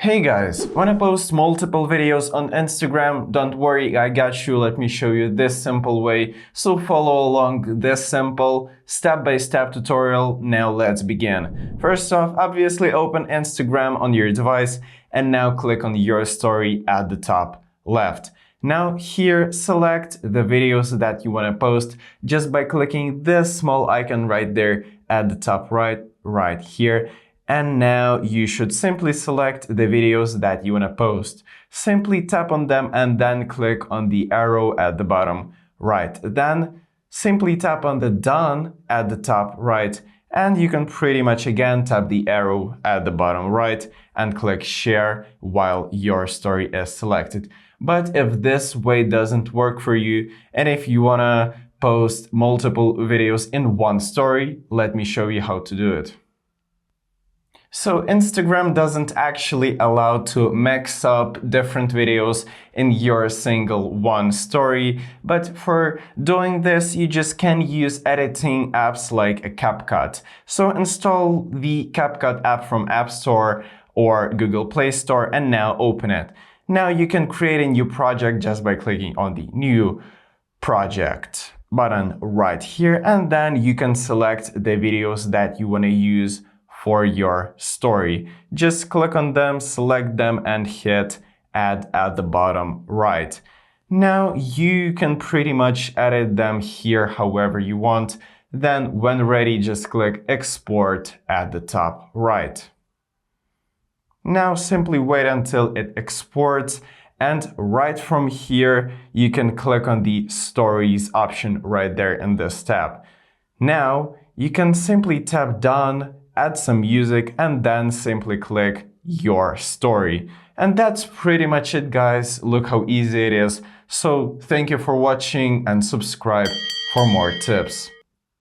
Hey guys, wanna post multiple videos on Instagram? Don't worry, I got you. Let me show you this simple way. So follow along this simple step-by-step tutorial. Now let's begin. First off, obviously open Instagram on your device and now click on your story at the top left. Now here, select the videos that you wanna post just by clicking this small icon right there at the top right here. And now you should simply select the videos that you want to post. Simply tap on them and then click on the arrow at the bottom right. Then simply tap on the done at the top right. And you can pretty much again tap the arrow at the bottom right and click share while your story is selected. But if this way doesn't work for you, and if you want to post multiple videos in one story, let me show you how to do it. So Instagram doesn't actually allow to mix up different videos in your single one story, but for doing this, you just can use editing apps like a CapCut. So install the CapCut app from App Store or Google Play Store and now open it. Now you can create a new project just by clicking on the New Project button right here, and then you can select the videos that you want to use for your story. Just click on them, select them, and hit add at the bottom right. Now you can pretty much edit them here however you want. Then when ready, just click export at the top right. Now simply wait until it exports, and right from here you can click on the stories option right there in this tab. Now you can simply tap done, add some music, and then simply click your story. And that's pretty much it, guys. Look how easy it is. So thank you for watching and subscribe for more tips.